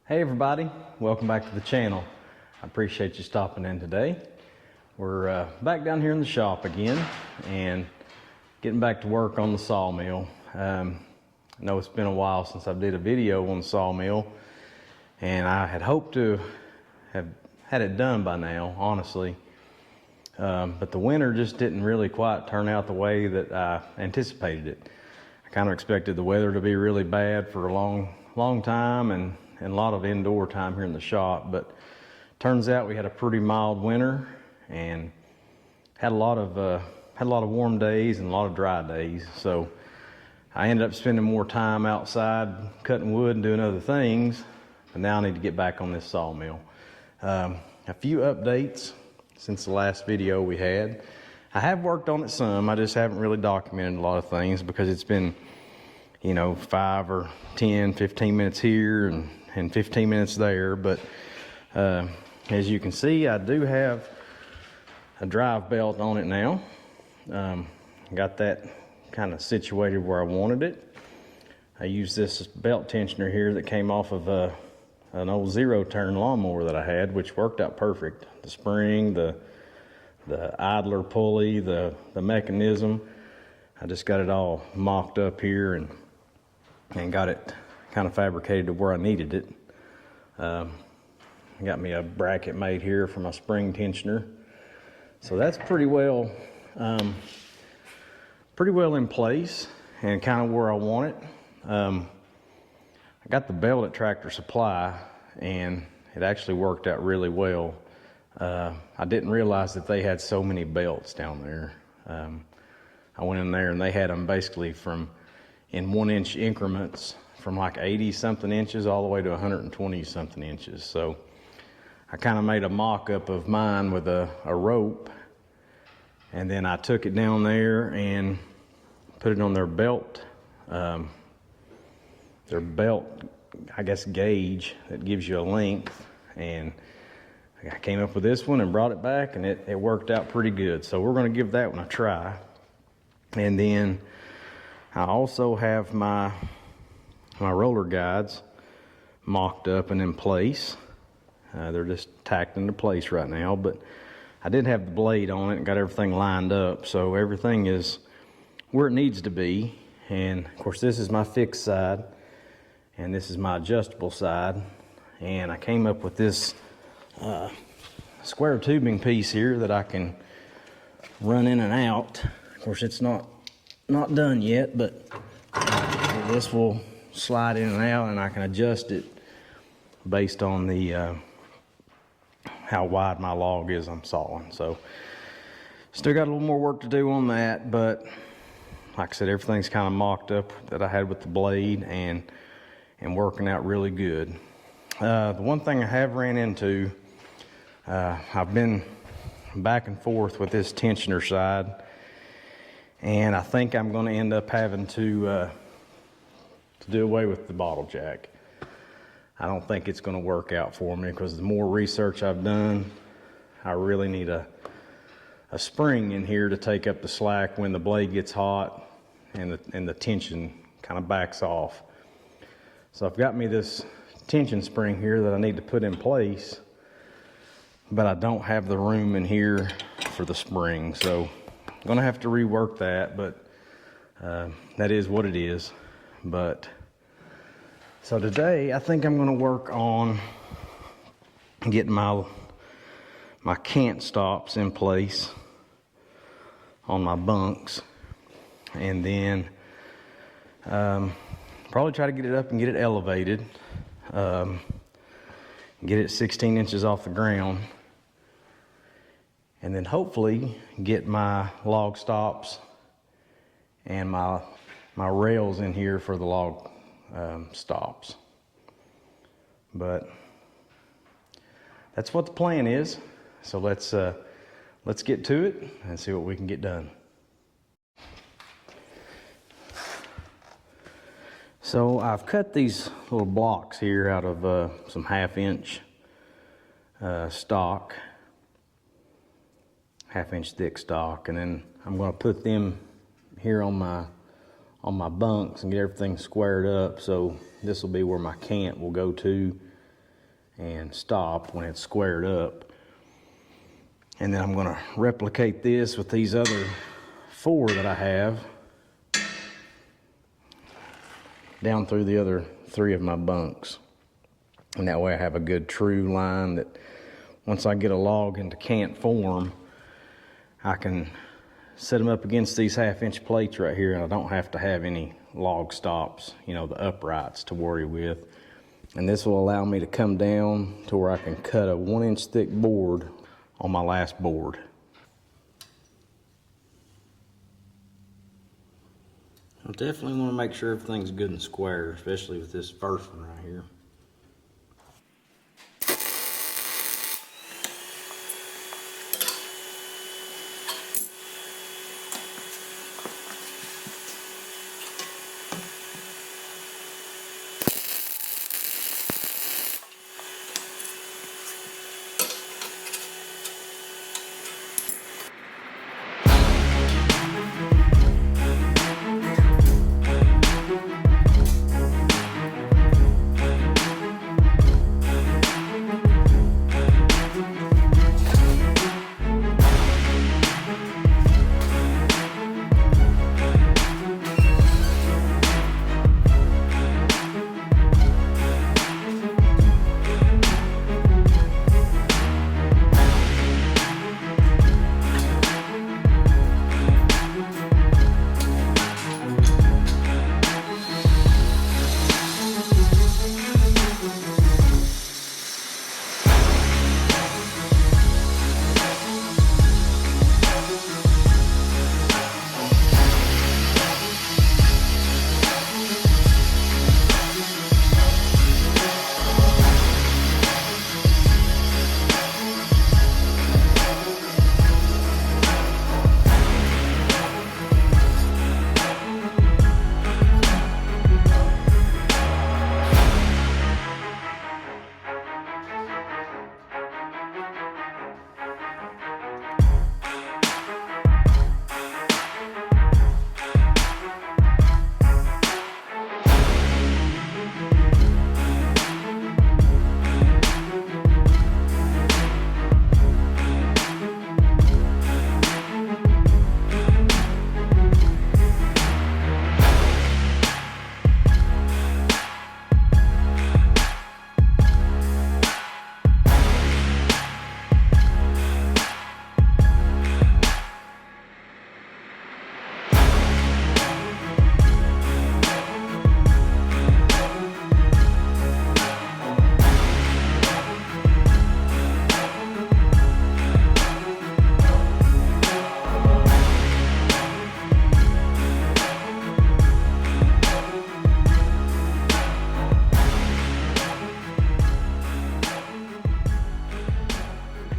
Hey everybody, welcome back to the channel. I appreciate you stopping in today. We're back down here in the shop again and getting back to work on the sawmill. I know it's been a while since I did a video on the sawmill, and I had hoped to have had it done by now, honestly. But the winter just didn't really quite turn out the way that I anticipated it. I kind of expected the weather to be really bad for a long time and a lot of indoor time here in the shop, but turns out we had a pretty mild winter and had a lot of warm days and a lot of dry days. So I ended up spending more time outside cutting wood and doing other things, and now I need to get back on this sawmill. A few updates since the last video we had. I have worked on it some. I just haven't really documented a lot of things because it's been, 5 or 10, 15 minutes here and 15 minutes there. But as you can see, I do have a drive belt on it now. Got that kind of situated where I wanted it. I used this belt tensioner here that came off of an old zero-turn lawnmower that I had, which worked out perfect. The spring, the idler pulley, the mechanism. I just got it all mocked up here and got it kind of fabricated to where I needed it. I got me a bracket made here for my spring tensioner. So that's pretty well in place and kind of where I want it. I got the belt at Tractor Supply and it actually worked out really well. I didn't realize that they had so many belts down there. I went in there and they had them basically in 1-inch increments from like 80 something inches all the way to 120 something inches. So I kind of made a mock-up of mine with a rope, and then I took it down there and put it on their belt, I guess, gauge that gives you a length, and I came up with this one and brought it back, and it worked out pretty good. So we're going to give that one a try. And then I also have my roller guides mocked up and in place. They're just tacked into place right now, but I did have the blade on it and got everything lined up, so everything is where it needs to be. And of course this is my fixed side and this is my adjustable side, and I came up with this square tubing piece here that I can run in and out. Of course it's not done yet, but this will slide in and out and I can adjust it based on the how wide my log is I'm sawing. So still got a little more work to do on that, but like I said, everything's kind of mocked up that I had with the blade and working out really good. The one thing I have ran into, I've been back and forth with this tensioner side, and I think I'm going to end up having to do away with the bottle jack. I don't think it's going to work out for me because the more research I've done, I really need a spring in here to take up the slack when the blade gets hot and the tension kind of backs off. So I've got me this tension spring here that I need to put in place, but I don't have the room in here for the spring. So I'm gonna have to rework that, but that is what it is. But so today I think I'm gonna work on getting my Cant stops in place on my bunks, and then probably try to get it up and get it elevated, get it 16 inches off the ground, and then hopefully get my log stops and my rails in here for the log stops. But that's what the plan is. So let's get to it and see what we can get done. So I've cut these little blocks here out of some 1/2-inch stock, 1/2-inch thick stock, and then I'm going to put them here on my bunks and get everything squared up. So this will be where my Cant will go to and stop when it's squared up. And then I'm going to replicate this with these other 4 that I have down through the other 3 of my bunks. And that way I have a good true line that once I get a log into cant form, I can set them up against these 1/2-inch plates right here, and I don't have to have any log stops, you know, the uprights to worry with. And this will allow me to come down to where I can cut a 1-inch thick board on my last board. I definitely want to make sure everything's good and square, especially with this first one right here.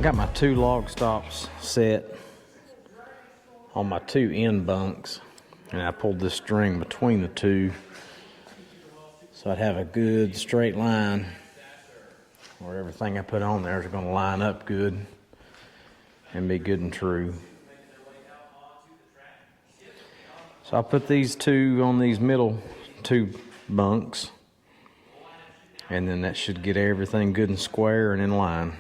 Got my 2 log stops set on my 2 end bunks, and I pulled this string between the 2 so I'd have a good straight line where everything I put on there is going to line up good and be good and true. So I put these 2 on these middle 2 bunks, and then that should get everything good and square and in line.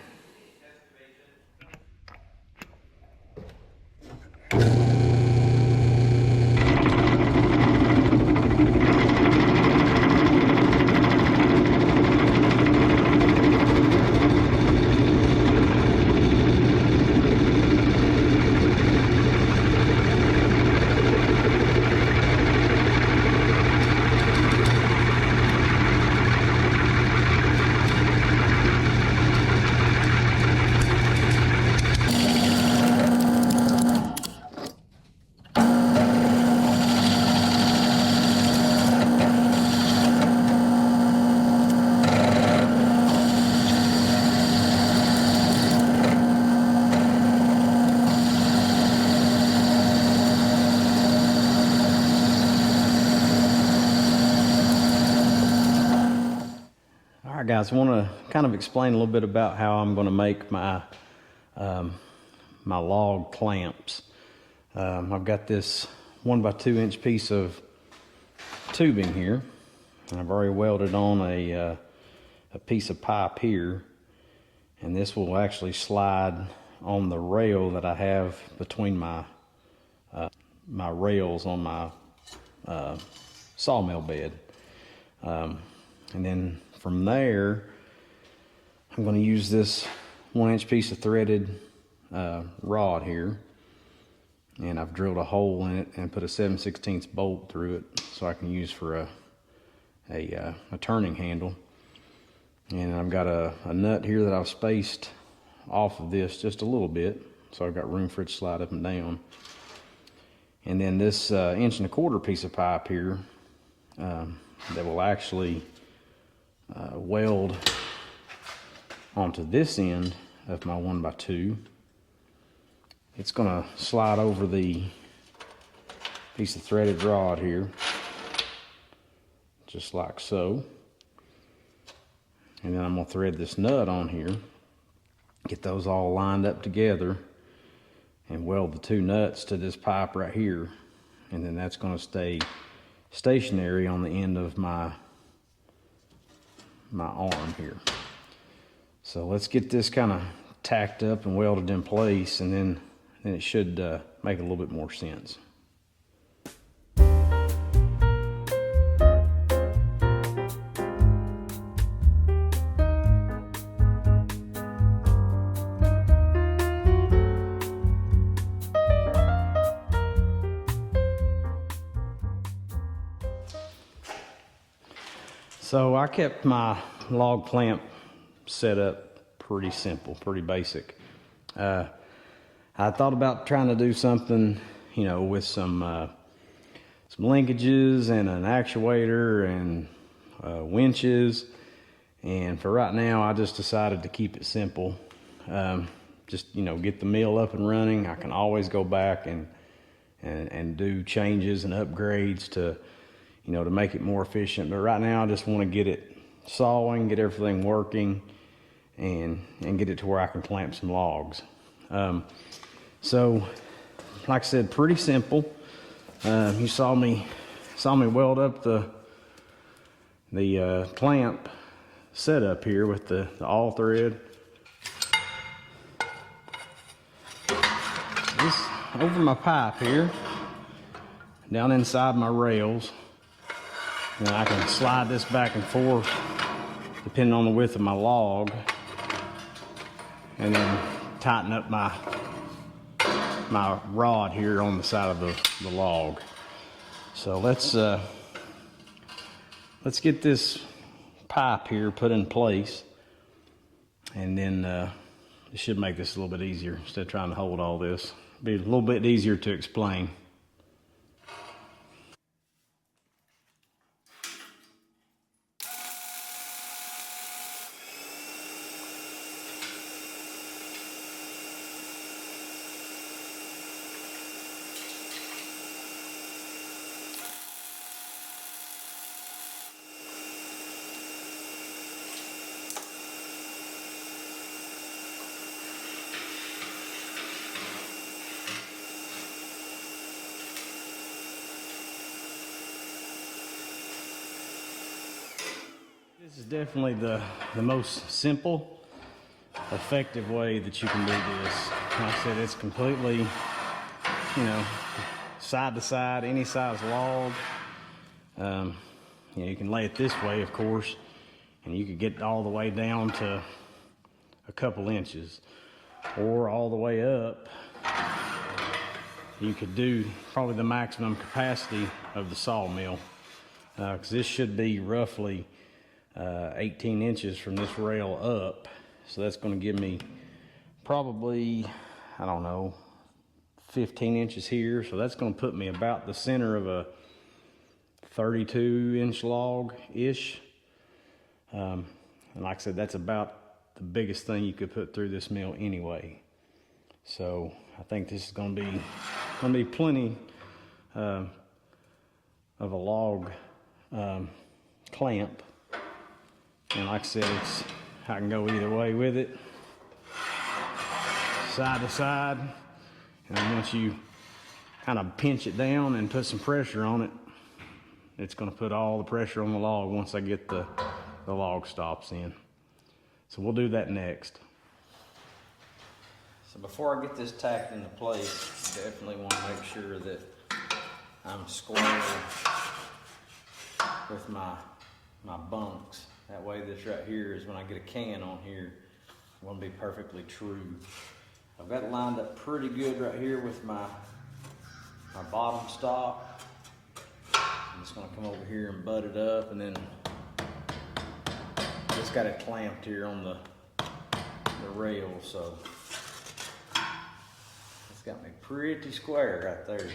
All right, guys, I want to kind of explain a little bit about how I'm going to make my my log clamps. I've got this 1 by 2 inch piece of tubing here, and I've already welded on a piece of pipe here, And this will actually slide on the rail that I have between my rails on my sawmill bed. And then from there, I'm going to use this 1-inch piece of threaded rod here, and I've drilled a hole in it and put a 7/16 bolt through it so I can use for a turning handle. And I've got a nut here that I've spaced off of this just a little bit, so I've got room for it to slide up and down. And then this 1.25-inch piece of pipe here that will actually weld onto this end of my 1x2. It's gonna slide over the piece of threaded rod here, just like so. And then I'm gonna thread this nut on here, get those all lined up together, and weld the 2 nuts to this pipe right here. And then that's gonna stay stationary on the end of my arm here. So let's get this kind of tacked up and welded in place, and then it should make a little bit more sense. So I kept my log clamp set up pretty simple, pretty basic. I thought about trying to do something, you know, with some linkages and an actuator and winches. And for right now, I just decided to keep it simple. Just, you know, get the mill up and running. I can always go back and do changes and upgrades to, you know, to make it more efficient. But right now I just want to get it sawing, get everything working, and get it to where I can clamp some logs. So like I said, pretty simple. You saw me weld up the clamp setup here with the all thread. This over my pipe here, down inside my rails. And I can slide this back and forth depending on the width of my log, and then tighten up my rod here on the side of the log. So let's get this pipe here put in place, and then it should make this a little bit easier instead of trying to hold all this. It'll be a little bit easier to explain. This is definitely the most simple, effective way that you can do this. Like I said, it's completely, you know, side to side, any size log. You know, you can lay it this way, of course, and you could get all the way down to a couple inches, or all the way up. You could do probably the maximum capacity of the sawmill, because this should be roughly 18 inches from this rail up. So that's going to give me probably, I don't know, 15 inches here. So that's going to put me about the center of a 32-inch log-ish. And like I said, that's about the biggest thing you could put through this mill anyway. So I think this is going to be plenty of a log clamp. And like I said, I can go either way with it, side to side. And then once you kind of pinch it down and put some pressure on it, it's going to put all the pressure on the log once I get the log stops in. So we'll do that next. So before I get this tacked into place, I definitely want to make sure that I'm square with my bunks. That way this right here is when I get a can on here, I'm going to be perfectly true. I've got it lined up pretty good right here with my bottom stop. I'm just going to come over here and butt it up, and then just got it clamped here on the rail, so it's got me pretty square right there.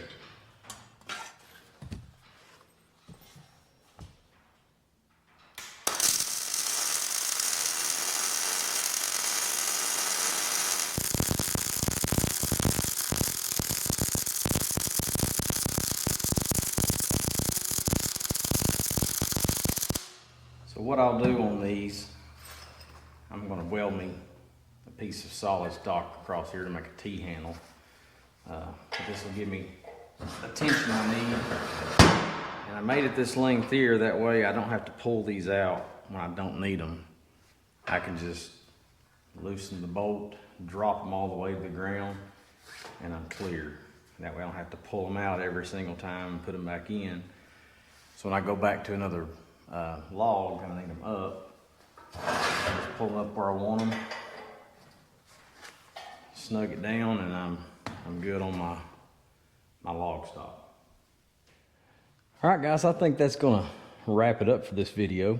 So what I'll do on these, I'm going to weld me a piece of solid stock across here to make a T-handle. This will give me the tension I need. And I made it this length here, that way I don't have to pull these out when I don't need them. I can just loosen the bolt, drop them all the way to the ground, and I'm clear. That way I don't have to pull them out every single time and put them back in. So when I go back to another log and I need them up, I just pull them up where I want them, snug it down, and I'm good on my log stop. All right, guys, I think that's gonna wrap it up for this video.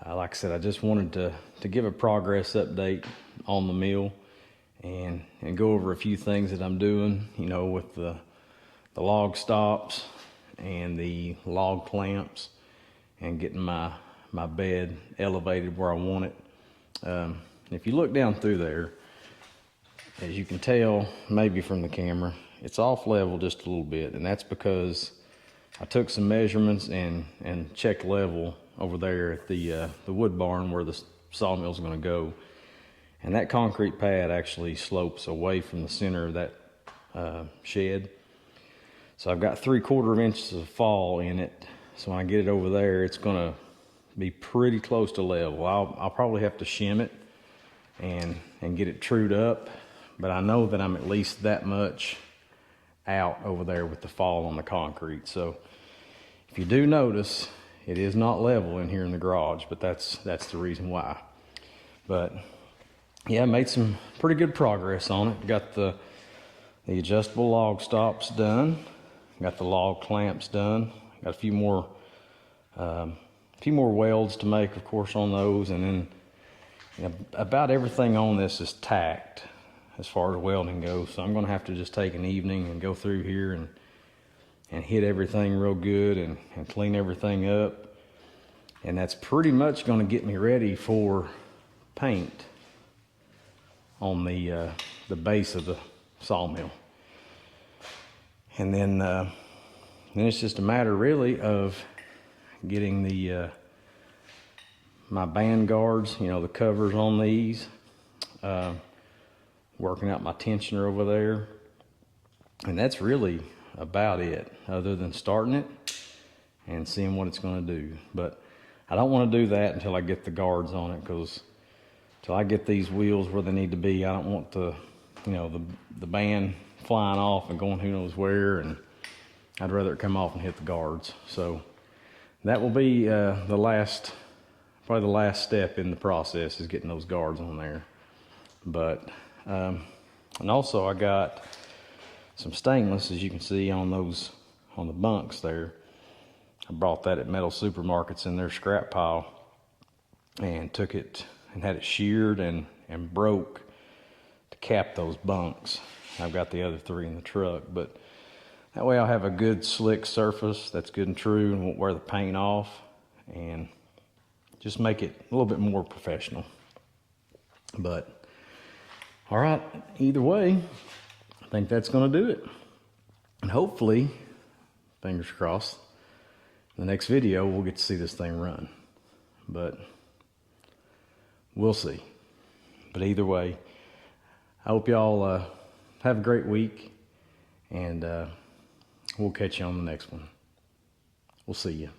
Like I said, I just wanted to give a progress update on the mill and go over a few things that I'm doing, you know, with the log stops and the log clamps, and getting my bed elevated where I want it. If you look down through there, as you can tell maybe from the camera, it's off level just a little bit, and that's because I took some measurements and checked level over there at the wood barn where the sawmill's going to go, and that concrete pad actually slopes away from the center of that shed. So I've got 3/4 inches of fall in it. So when I get it over there, it's gonna be pretty close to level. I'll probably have to shim it and get it trued up, but I know that I'm at least that much out over there with the fall on the concrete. So if you do notice, it is not level in here in the garage, but that's the reason why. But yeah, I made some pretty good progress on it. Got the adjustable log stops done. Got the log clamps done. Got a few more welds to make, of course, on those, and then, you know, about everything on this is tacked as far as welding goes. So I'm going to have to just take an evening and go through here and hit everything real good and clean everything up, and that's pretty much going to get me ready for paint on the base of the sawmill. And then it's just a matter really of getting the my band guards, you know, the covers on these, working out my tensioner over there, and that's really about it, other than starting it and seeing what it's going to do. But I don't want to do that until I get the guards on it, because until I get these wheels where they need to be, I don't want the band flying off and going who knows where, and I'd rather it come off and hit the guards. So that will be probably the last step in the process, is getting those guards on there. But and also I got some stainless, as you can see on the bunks there. I bought that at metal supermarkets in their scrap pile, and took it and had it sheared and broke to cap those bunks. I've got the other 3 in the truck, but that way I'll have a good slick surface that's good and true and won't wear the paint off, and just make it a little bit more professional. But all right, either way, I think that's going to do it. And hopefully, fingers crossed, in the next video we'll get to see this thing run. But we'll see. But either way, I hope y'all have a great week, and we'll catch you on the next one. We'll see you.